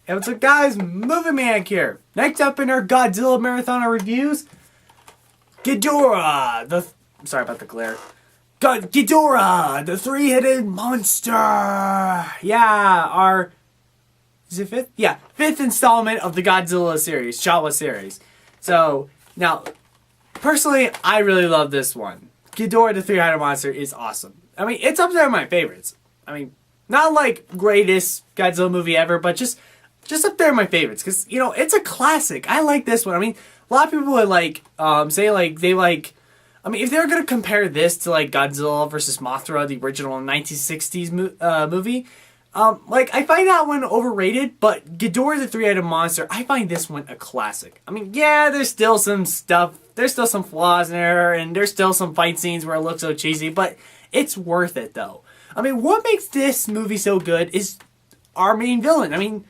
Hey, what's up guys, Movie Maniac here. Next up in our Godzilla Marathon of reviews, Ghidorah, sorry about the glare. Ghidorah, the three-headed monster. Yeah, is it fifth? Yeah, fifth installment of the Godzilla series, Showa series. So, now, personally, I really love this one. Ghidorah, the three-headed monster is awesome. I mean, it's up there with my favorites. I mean, not like greatest Godzilla movie ever, but just up there with my favorites, because, you know, it's a classic. I like this one. I mean, a lot of people would, like, say, like, I mean, if they're going to compare this to, like, Godzilla vs. Mothra, the original 1960s movie, like, I find that one overrated, but Ghidorah the Three-Headed Monster, I find this one a classic. I mean, yeah, there's still some stuff, there's still some flaws in there, and there's still some fight scenes where it looks so cheesy, but it's worth it, though. I mean, what makes this movie so good is our main villain. I mean,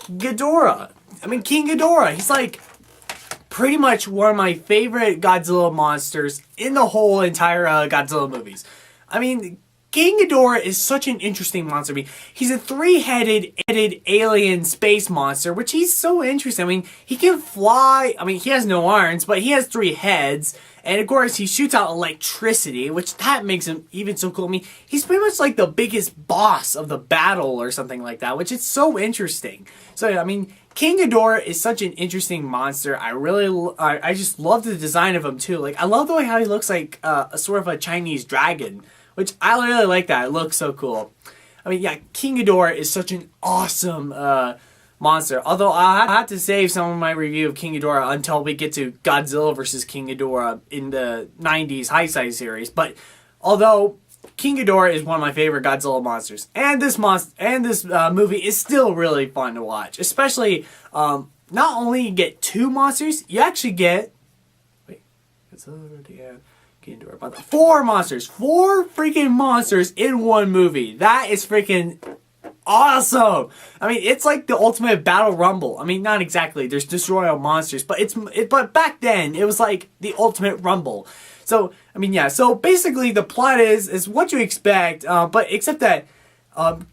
Ghidorah. I mean, King Ghidorah. He's like pretty much one of my favorite Godzilla monsters in the whole entire Godzilla movies. I mean, King Ghidorah is such an interesting monster. I mean, he's a three-headed alien space monster, which he's so interesting. I mean, he can fly. I mean, he has no arms, but he has three heads. And of course, he shoots out electricity, which that makes him even so cool. I mean, he's pretty much like the biggest boss of the battle or something like that, which is so interesting. So, I mean, King Ghidorah is such an interesting monster. I just love the design of him too. Like, I love the way how he looks like a sort of a Chinese dragon, which I really like that. It looks so cool. I mean, yeah, King Ghidorah is such an awesome monster. Although I'll have to save some of my review of King Ghidorah until we get to Godzilla vs. King Ghidorah in the 90s Heisei series. But although King Ghidorah is one of my favorite Godzilla monsters, and this movie is still really fun to watch. Especially, not only you get two monsters, you actually get Godzilla, Ghidorah, four monsters, four freaking monsters in one movie. That is freaking awesome. I mean, it's like the ultimate battle rumble. I mean, not exactly. There's destroy all monsters, but but back then it was like the ultimate rumble. So I mean, yeah. So basically, the plot is what you expect, but except that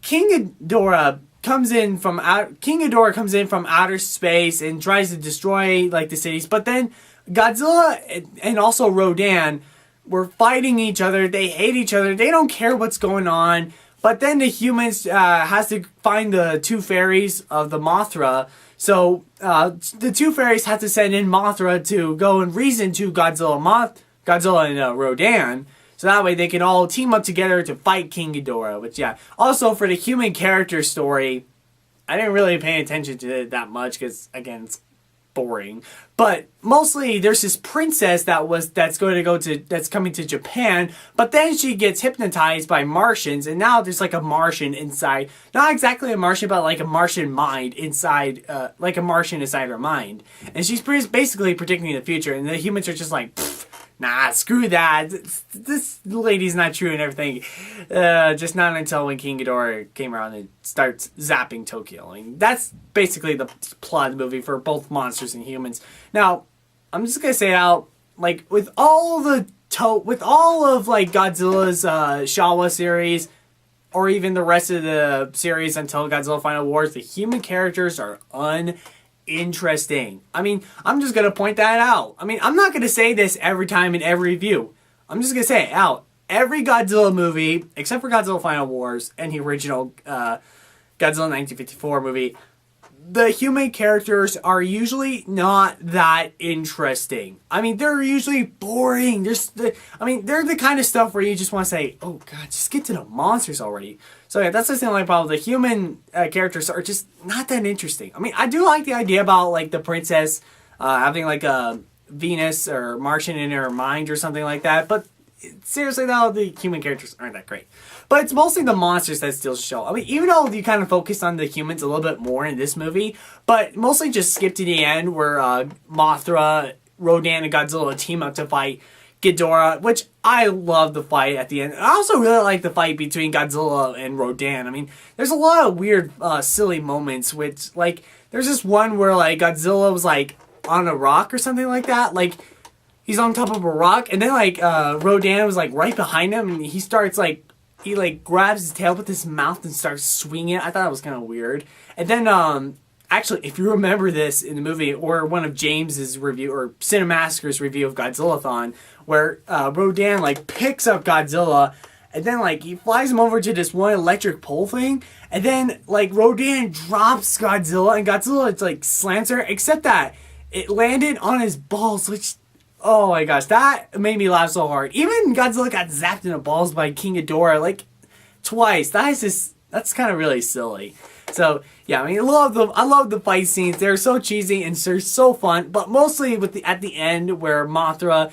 King Ghidorah comes in from outer space and tries to destroy like the cities. But then Godzilla and also Rodan were fighting each other. They hate each other. They don't care what's going on. But then the humans has to find the two fairies of the Mothra. So the two fairies have to send in Mothra to go and reason to Godzilla and Rodan. So that way they can all team up together to fight King Ghidorah. Which, yeah. Also, for the human character story, I didn't really pay attention to it that much because, again, it's boring. But mostly there's this princess that's coming to Japan, but then she gets hypnotized by Martians, and now there's like a Martian inside. Not exactly a Martian, but like a Martian mind inside, like a Martian inside her mind. And she's basically predicting the future, and the humans are just like, nah, screw that. This lady's not true and everything. Just not until when King Ghidorah came around and starts zapping Tokyo. I mean, that's basically the plot of the movie for both monsters and humans. Now, I'm just gonna say it out, like, with all of like Godzilla's Showa series, or even the rest of the series until Godzilla Final Wars, the human characters are uninteresting. I mean, I'm just gonna point that out. I mean, I'm not gonna say this every time in every review. I'm just gonna say it out. Every Godzilla movie, except for Godzilla Final Wars and the original Godzilla 1954 movie, the human characters are usually not that interesting. I mean, they're usually boring. They're the kind of stuff where you just want to say, oh god, just get to the monsters already. So yeah, that's the thing like problem. The human characters are just not that interesting. I mean, I do like the idea about like the princess having like a Venus or Martian in her mind or something like that, but seriously though, the human characters aren't that great. But it's mostly the monsters that still show. I mean, even though you kind of focus on the humans a little bit more in this movie, but mostly just skip to the end where Mothra, Rodan, and Godzilla team up to fight Ghidorah, which I love the fight at the end. I also really like the fight between Godzilla and Rodan. I mean, there's a lot of weird, silly moments, which, like, there's this one where, like, Godzilla was, like, on a rock or something like that. Like, he's on top of a rock, and then, like, Rodan was, like, right behind him, and he starts, like, he like grabs his tail with his mouth and starts swinging it. I thought it was kind of weird. And then actually, if you remember this in the movie or one of James's review or Cinemassacre's review of Godzillathon, where Rodan like picks up Godzilla and then like he flies him over to this one electric pole thing, and then like Rodan drops Godzilla and Godzilla it's like slams her, except that it landed on his balls, which, oh my gosh, that made me laugh so hard. Even Godzilla got zapped in the balls by King Ghidorah like twice. That's kind of really silly. So yeah, I mean, I love the fight scenes. They're so cheesy and they're so fun, but mostly at the end where Mothra,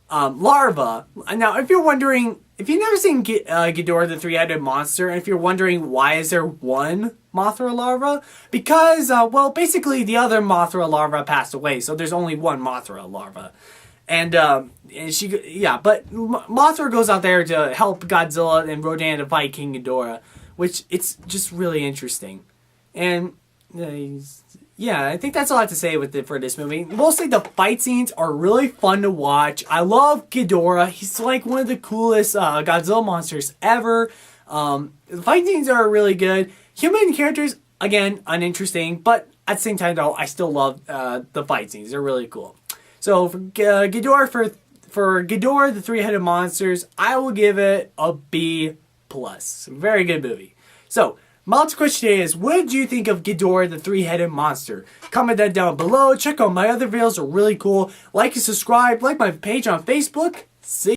larva. Now, if you're wondering, if you've never seen Ghidorah the three-headed monster, and if you're wondering why is there one Mothra larva, because well, basically the other Mothra larva passed away, so there's only one Mothra larva. And but Mothra goes out there to help Godzilla and Rodan to fight King Ghidorah, which it's just really interesting. And yeah, I think that's all I have to say for this movie. Mostly the fight scenes are really fun to watch. I love Ghidorah. He's like one of the coolest Godzilla monsters ever. The fight scenes are really good. Human characters, again, uninteresting, but at the same time though, I still love the fight scenes. They're really cool. So for Ghidorah, for Ghidorah the Three-Headed Monsters, I will give it a B+. Very good movie. So, my last question today is, what did you think of Ghidorah the Three-Headed Monster? Comment that down below. Check out my other videos, they're really cool. Like and subscribe. Like my page on Facebook. See